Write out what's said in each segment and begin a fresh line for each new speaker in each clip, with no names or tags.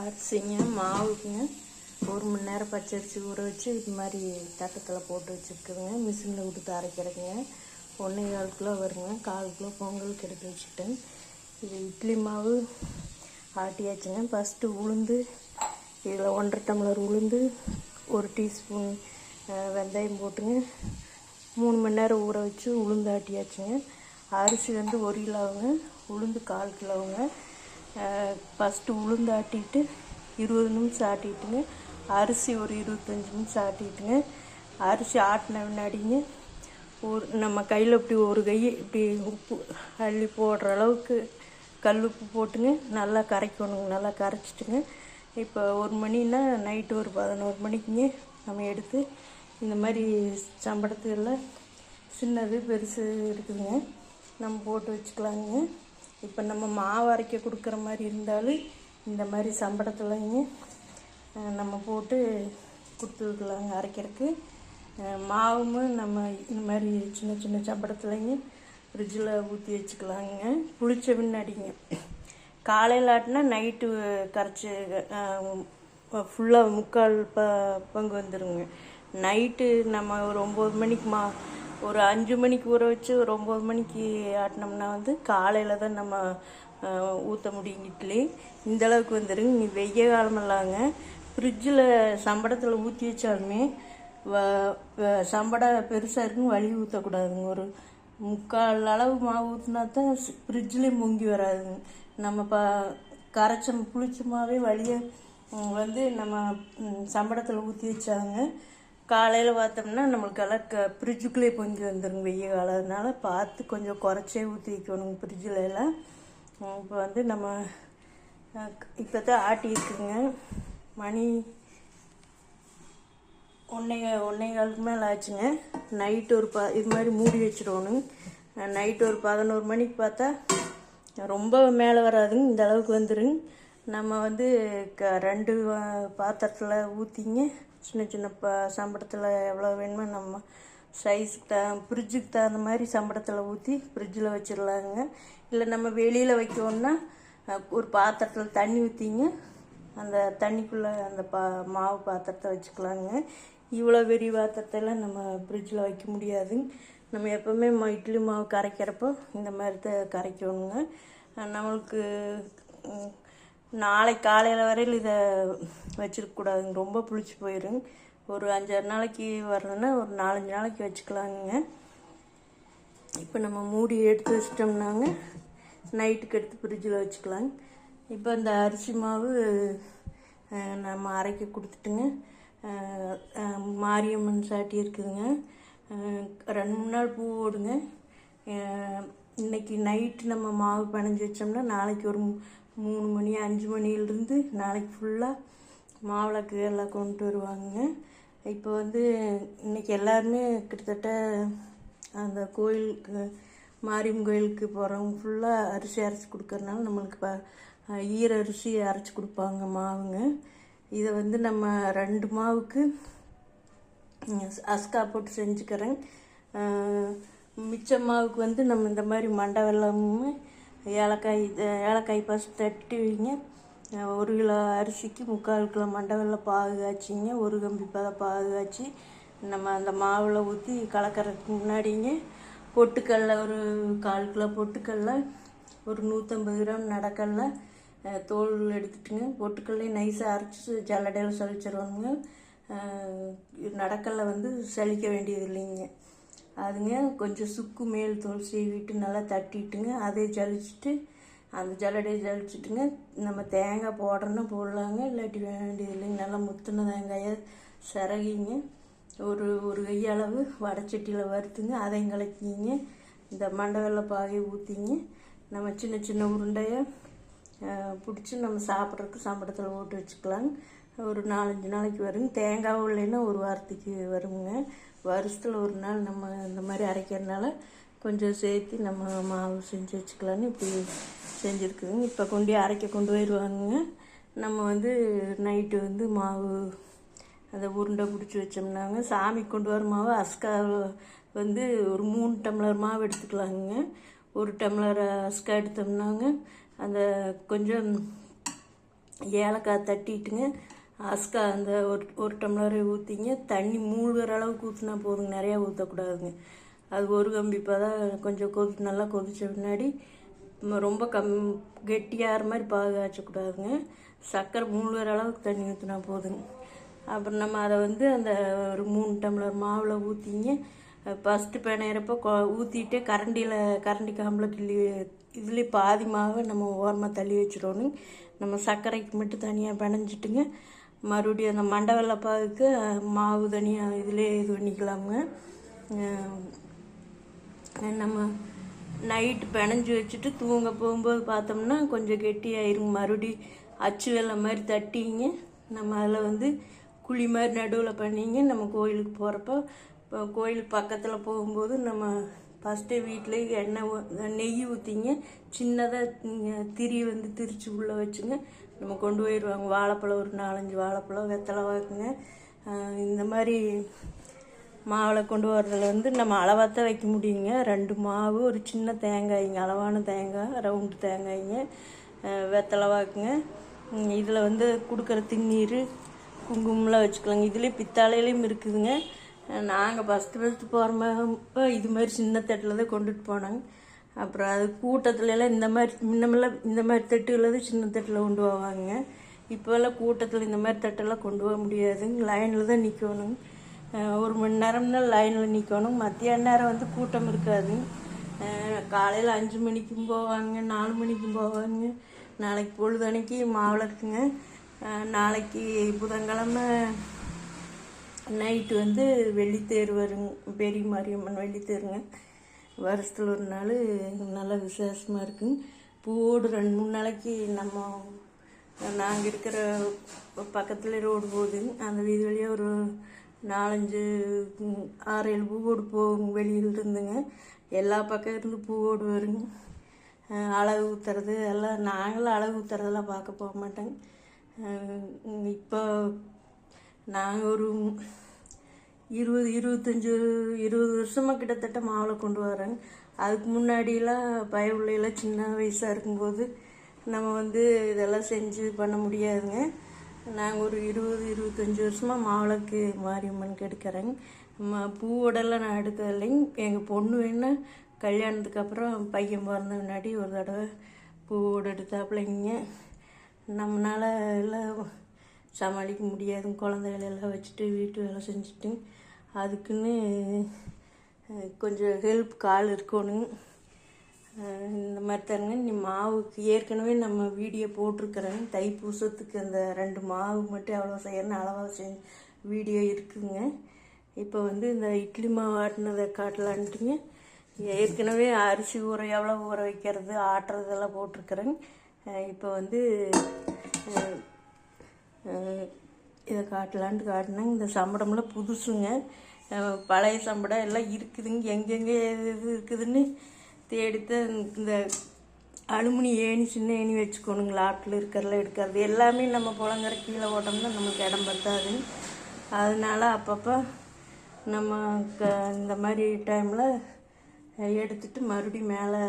அரிசிங்க மாவுக்குங்க 1 மணி நேரம் பச்சரிசி ஊற வச்சு இது மாதிரி தட்டத்தில் போட்டு வச்சுருக்குதுங்க. மிஷினில் கொடுத்து அரைக்கிறதுங்க. 1.25 கிலோ வருங்க. 1/4 கிலோ பொங்கலுக்கு எடுத்து வச்சுட்டேன். இது இட்லி மாவு ஆட்டியாச்சுங்க. ஃபஸ்ட்டு உளுந்து, இதில் 1.5 டம்ளர் உளுந்து, 1 டீஸ்பூன் வெந்தயம் போட்டுங்க 3 மணி நேரம் ஊற வச்சு உளுந்து ஆட்டியாச்சுங்க. அரிசி வந்து 1 கிலோவுங்க, உளுந்து 1/4 கிலோவுங்க. ஃபஸ்ட்டு உளுந்து ஆட்டிட்டு 20 நிமிஷம் ஆட்டிட்டுங்க. அரிசி ஒரு 25 நிமிஷம் ஆட்டிட்டுங்க. அரிசி ஆட்டின பின்னாடிங்க நம்ம கையில் இப்படி ஒரு கை இப்படி உப்பு அள்ளி போடுற அளவுக்கு கல் உப்பு போட்டுங்க நல்லா கரைக்கணுங்க. நல்லா கரைச்சிட்டுங்க. இப்போ 1 மணின்னா நைட்டு ஒரு 11 மணிக்குங்க நம்ம எடுத்து இந்த மாதிரி சம்படத்தில் சின்னது பெருசு இருக்குதுங்க, நம்ம போட்டு வச்சுக்கலாங்க. இப்போ நம்ம மாவு அரைக்க கொடுக்குற மாதிரி இருந்தாலும் இந்த மாதிரி சம்படத்துலங்க நம்ம போட்டு கொடுத்துக்கலாங்க அரைக்கிறதுக்கு. மாவும் நம்ம இந்த மாதிரி சின்ன சின்ன சம்படத்துலங்க ஃப்ரிட்ஜில் ஊற்றி வச்சுக்கலாங்க. புளிச்ச பின்னாடிங்க காலையில் ஆட்டினா நைட்டு கரைச்சி ஃபுல்லாக முக்கால் பங்கு வந்துடுங்க. நைட்டு நம்ம ஒரு 9 மணிக்கு ஒரு 5 மணிக்கு ஊற வச்சு ஒரு 9 மணிக்கு ஆட்டினோம்னா வந்து காலையில் தான் நம்ம ஊற்ற முடியும் இட்லி. இந்தளவுக்கு வந்துடுங்க. நீ வெய்ய காலமெல்லாங்க ஃப்ரிட்ஜில் சம்படத்தில் ஊற்றி வச்சாலுமே சம்படம் பெருசாக இருக்குன்னு வழி ஊற்றக்கூடாதுங்க. ஒரு 3/4 அளவு மாவு ஊற்றினா தான் ஃப்ரிட்ஜ்லேயும் பொங்கி வராதுங்க. நம்ம கரைச்ச புளிச்சமாகவே வழியை வந்து நம்ம சம்படத்தில் ஊற்றி வச்சாங்க காலையில் பார்த்தோம்னா நம்மளுக்கெல்லாம் ஃப்ரிட்ஜுக்குள்ளே பொங்கி வந்துடுங்க வெய்ய காலம். அதனால பார்த்து கொஞ்சம் குறைச்சே ஊற்றி வைக்கணுங்க ஃப்ரிட்ஜில் எல்லாம். இப்போ வந்து நம்ம இப்போ தான் ஆட்டியிருக்குங்க. மணி 1:15 மேலே ஆச்சுங்க. நைட்டு ஒரு இது மாதிரி மூடி வச்சிடணும். நைட்டு ஒரு 11 மணிக்கு பார்த்தா ரொம்ப மேலே வராதுங்க, இந்த அளவுக்கு வந்துடுங்க. நம்ம வந்து 2 பாத்திரத்தில் ஊற்றிங்க சின்ன சின்ன சம்படத்தில் எவ்வளோ வேணுமோ நம்ம சைஸுக்கு ஃப்ரிட்ஜுக்கு தகுந்த மாதிரி சம்படத்தில் ஊற்றி ஃப்ரிட்ஜில் வச்சிடலாங்க. இல்லை நம்ம வெளியில் வைக்கணுன்னா ஒரு பாத்திரத்தில் தண்ணி ஊற்றிங்க அந்த தண்ணிக்குள்ளே அந்த மாவு பாத்திரத்தை வச்சுக்கலாங்க. இவ்வளோ பெரிய பாத்திரத்தெல்லாம் நம்ம ஃப்ரிட்ஜில் வைக்க முடியாதுங்க. நம்ம எப்போவுமே இட்லி மாவு கரைக்கிறப்போ இந்த மாதிரி தான் கரைக்கணுங்க. நம்மளுக்கு நாளைக்கு காலையில் வரையில் இதை வச்சுருக்கக்கூடாதுங்க, ரொம்ப புளிச்சு போயிடுங்க. ஒரு 5-6 நாளைக்கு வரணுன்னா ஒரு 4-5 நாளைக்கு வச்சுக்கலாங்க. இப்போ நம்ம மூடி எடுத்து வச்சிட்டோம்னாங்க நைட்டுக்கு எடுத்து ஃப்ரிட்ஜில் வச்சுக்கலாங்க. இப்போ இந்த அரிசி மாவு நம்ம அரைக்க கொடுத்துட்டுங்க. மாரியம்மன் சாட்டி இருக்குதுங்க. 2-3 நாள் பூ ஓடுங்க. இன்றைக்கி நைட்டு நம்ம மாவு பிணைஞ்சி வச்சோம்னா நாளைக்கு ஒரு 3 மணி 5 மணிலேருந்து நாளைக்கு ஃபுல்லாக மாவிளக்கு எல்லாம் கொண்டு வருவாங்க. இப்போ வந்து இன்றைக்கி எல்லாருமே கிட்டத்தட்ட அந்த கோயிலுக்கு மாரியம்மன் கோயிலுக்கு போகிறவங்க ஃபுல்லாக அரிசி அரைச்சி கொடுக்கறனால நம்மளுக்கு ஈர அரிசி அரைச்சி கொடுப்பாங்க மாவுங்க. இதை வந்து நம்ம 2 மாவுக்கு அஸ்கா போட்டு செஞ்சுக்கிறேன். மிச்ச மாவுக்கு வந்து நம்ம இந்த மாதிரி மண்டை வெல்லமும் ஏலக்காய் ஃபஸ்ட் தட்டி வைங்க. 1 கிலோ அரிசிக்கு 3/4 கிலோ மண்டை வெல்லம் பாகு காய்ச்சிங்க. 1 கம்பி பாகு காய்ச்சி நம்ம அந்த மாவில் ஊற்றி கலக்கிறதுக்கு முன்னாடிங்க பொட்டுக்கடலை ஒரு 1/4 கிலோ பொட்டுக்கடலை, ஒரு 150 கிராம் நடக்கடலை தோல் எடுத்துட்டுங்க. பொட்டுக்கடலையும் நைஸாக அரைச்சி ஜல்லடையில் சளிச்சிருவாங்க. நடக்கடலை வந்து சலிக்க வேண்டியது இல்லைங்க. அதுங்க கொஞ்சம் சுக்கு மேல் தோல் சீவிட்டு நல்லா தட்டிட்டுங்க. அதை ஜலிச்சுட்டு அந்த ஜல்லடையை ஜலிச்சுட்டுங்க. நம்ம தேங்காய் போடுறோன்னா போடலாங்க, இல்லாட்டி வேண்டியது இல்லைங்க. நல்லா முத்தின தேங்காயை சிறகிங்க ஒரு கையளவு வடைச்சட்டியில் வறுத்துங்க. அதையும் கலக்கிங்க. இந்த மண்டை வெல்ல பாகையை ஊற்றிங்க. நம்ம சின்ன சின்ன உருண்டையை பிடிச்சி நம்ம சாப்பிட்றதுக்கு சம்படத்தில் போட்டு வச்சுக்கலாங்க. ஒரு 4-5 நாளைக்கு வருங்க. தேங்காவும் இல்லைன்னா ஒரு வாரத்துக்கு வருங்க. வருஷத்தில் ஒரு நாள் நம்ம இந்த மாதிரி அரைக்கிறதுனால கொஞ்சம் சேர்த்து நம்ம மாவு செஞ்சு வச்சுக்கலான்னு இப்படி செஞ்சுருக்குதுங்க. இப்போ அரைக்க கொண்டு போயிடுவாங்க. நம்ம வந்து நைட்டு வந்து மாவு அதை உருண்டை பிடிச்சி வச்சோம்னாங்க சாமி கொண்டு வர மாவு அஸ்கா வந்து ஒரு 3 டம்ளர் மாவு எடுத்துக்கலாங்க. 1 டம்ளர் அஸ்கா எடுத்தோம்னாங்க அந்த கொஞ்சம் ஏலக்காய் தட்டிட்டுங்க, அஸ்கா அந்த ஒரு டம்ளர் ஊற்றிங்க. தண்ணி மூழ்கிற அளவுக்கு ஊற்றினா போதுங்க, நிறையா ஊற்றக்கூடாதுங்க. அது ஒரு கம்பி தான் கொஞ்சம் நல்லா கொதித்த பின்னாடி ரொம்ப கெட்டியாகிற மாதிரி பாகு காய்ச்சக்கூடாதுங்க. சர்க்கரை மூழ்கிற அளவுக்கு தண்ணி ஊற்றினா போதுங்க. அப்புறம் நம்ம அதை வந்து அந்த ஒரு 3 டம்ளர் மாவில் ஊற்றிங்க. ஃபஸ்ட்டு பிணையிறப்போ ஊற்றிட்டு கரண்டி காம்பில் கிள்ளி இதுலேயே பாதி மாவை நம்ம ஓரமாக தள்ளி வச்சிடணும். நம்ம சர்க்கரைக்கு மட்டும் தனியாக பிணைஞ்சிட்டுங்க. மறுபடியும் அந்த மண்டை வெள்ளைப்பாகுக்கு மாவு தனியாக இதிலே இது பண்ணிக்கலாமுங்க. நம்ம நைட்டு பிணைஞ்சி வச்சுட்டு தூங்க போகும்போது பார்த்தோம்னா கொஞ்சம் கெட்டியாயிருங்க. மறுபடியும் அச்சு வெல்லம் மாதிரி தட்டிங்க. நம்ம அதில் வந்து குழி மாதிரி நடுவில் பண்ணிங்க. நம்ம கோயிலுக்கு போகிறப்போ கோயிலுக்கு பக்கத்தில் போகும்போது நம்ம ஃபஸ்ட்டு வீட்டில் நெய் ஊற்றிங்க. சின்னதாக திரி வந்து திரிச்சு உள்ளே வச்சுங்க நம்ம கொண்டு போயிடுவாங்க. வாழைப்பழம் ஒரு 4-5 வாழைப்பழம், வெத்தலை வாக்குங்க. இந்த மாதிரி மாவில் கொண்டு வர்றதில் வந்து நம்ம அளவாகத்தான் வைக்க முடியுங்க. 2 மாவு, ஒரு சின்ன தேங்காய்ங்க, அளவான தேங்காய், ரவுண்டு தேங்காய்ங்க, வெத்தலை வாக்குங்க. இதில் வந்து கொடுக்குற திண்ணீர், குங்குமம்லாம் வச்சுக்கலாங்க. இதுலேயே பித்தாளையிலையும் இருக்குதுங்க. நாங்கள் ஃபஸ்ட்டு போகிறப்ப இது மாதிரி சின்ன தட்டில் தான் கொண்டுட்டு போனாங்க. அப்புறம் அது கூட்டத்துலலாம் முன்னமெல்லாம் இந்த மாதிரி தட்டுகளது சின்ன தட்டில் கொண்டு போவாங்க. இப்போல்லாம் கூட்டத்தில் இந்த மாதிரி தட்டெல்லாம் கொண்டு போக முடியாதுங்க. லைனில் தான் நிற்கணுங்க. 1 மணி நேரம்னா லைனில் நிற்கணும். மத்தியான நேரம் வந்து கூட்டம் இருக்காது. காலையில் 5 மணிக்கும் போவாங்க, 4 மணிக்கும் போவாங்க. நாளைக்கு பொழுதன்னைக்கு மாவிளக்குங்க. நாளைக்கு புதன்கிழமை நைட்டு வந்து வெள்ளித்தேர் வருங்க. பெரிய மாரியம்மன் வெள்ளித்தேருங்க. வருஷத்தில் ஒரு நாள் நல்லா விசேஷமாக இருக்குங்க. பூவோடு 2-3 நாளைக்கு நாங்கள் இருக்கிற பக்கத்தில் ரோடு போகுதுங்க. அந்த வீதி வழியாக ஒரு 4-5-6-7 பூவோடு போகுங்க. வெளியில் இருந்துங்க எல்லா பக்கம் இருந்து பூவோடு வருங்க. அழகு ஊற்றுறது எல்லாம் நாங்களும் அழகு ஊற்றுறதெல்லாம் பார்க்க போக மாட்டேங்க. இப்போ நாங்கள் ஒரு 20 வருஷமாக கிட்டத்தட்ட மாவில் கொண்டு வரோங்க. அதுக்கு முன்னாடியெல்லாம் பயவுள்ளையெல்லாம் சின்ன வயசாக இருக்கும்போது நம்ம வந்து இதெல்லாம் செஞ்சு பண்ண முடியாதுங்க. நாங்கள் ஒரு 20-25 வருஷமாக மாவிளக்கு மாரியம்மனுக்கு எடுக்கிறேங்க. பூவோடெல்லாம் நான் எடுக்கிறது இல்லைங்க. எங்கள் பொண்ணு வேணால் கல்யாணத்துக்கு அப்புறம் பையன் பிறந்த முன்னாடி ஒரு தடவை பூவோடு எடுத்தாப்புலைங்க. நம்மளால் எல்லாம் சமாளிக்க முடியாதுங்க. குழந்தைகளெல்லாம் வச்சுட்டு வீட்டு வேலை செஞ்சுட்டு அதுக்குன்னு கொஞ்சம் ஹெல்ப் கால் இருக்கணுங்க. இந்த மாதிரி தானுங்க. நீ மாவுக்கு ஏற்கனவே நம்ம வீடியோ போட்டிருக்கிறேங்க. தைப்பூசத்துக்கு அந்த 2 மாவு மட்டும் எவ்வளோ செய்யணும்னு அளவாக வீடியோ இருக்குதுங்க. இப்போ வந்து இந்த இட்லி மாவு ஆட்டினதை காட்டலான்ட்டுங்க. ஏற்கனவே அரிசி எவ்வளோ ஊற வைக்கிறது, ஆட்டுறதெல்லாம் போட்டிருக்கிறேங்க. இப்போ வந்து இதை காட்டலான்ட்டு காட்டினேங்க. இந்த சம்படம்லாம் புதுசுங்க. பழைய சம்படம் எல்லாம் இருக்குதுங்க. எங்கெங்கே எது இருக்குதுன்னு தேடித்த இந்த அலுமினி ஏணி, சின்ன ஏணி வச்சுக்கணுங்க. லாட்டில் இருக்கிறதெல்லாம் எடுக்கிறது எல்லாமே நம்ம புழங்குற கீழே ஓட்டோம்னா நமக்கு இடம் பத்தாது. அதனால அப்பப்போ நம்ம இந்த மாதிரி டைமில் எடுத்துட்டு மறுபடியும் மேலே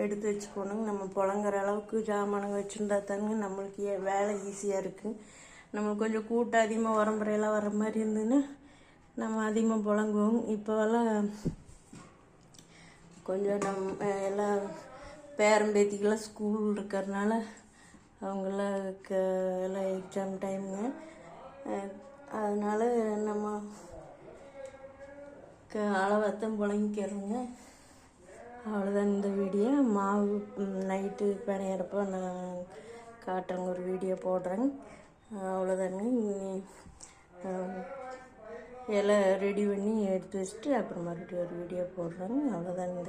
எடுத்து வச்சுக்கணுங்க. நம்ம புழங்குற அளவுக்கு ஜாமானுங்க வச்சுருந்தா தாங்க நம்மளுக்கு வேலை ஈஸியாக இருக்குது. நம்மளுக்கு கொஞ்சம் கூட்டம் அதிகமாக உரம்புறையெல்லாம் வர மாதிரி இருந்ததுன்னா நம்ம அதிகமாக புழங்குவோம். இப்போவெல்லாம் கொஞ்சம் எல்லாம் பேரம்பேத்திக்கெல்லாம் ஸ்கூல் இருக்கிறதுனால அவங்களாம் எல்லாம் எக்ஸாம் டைமுங்க. அதனால் நம்ம அளவாகத்தான் புழங்கிக்கிறோங்க. அவ்வளோதான் இந்த வீடியோ. மாவு நைட்டு பிணையிறப்போ நான் காட்டுறேங்க, ஒரு வீடியோ போடுறேங்க. அவ்வளோதாங்க. எல்லாம் ரெடி பண்ணி எடுத்து வச்சுட்டு அப்புறம் மறுபடியும் ஒரு வீடியோ போடுறேங்க. அவ்வளோதாங்க.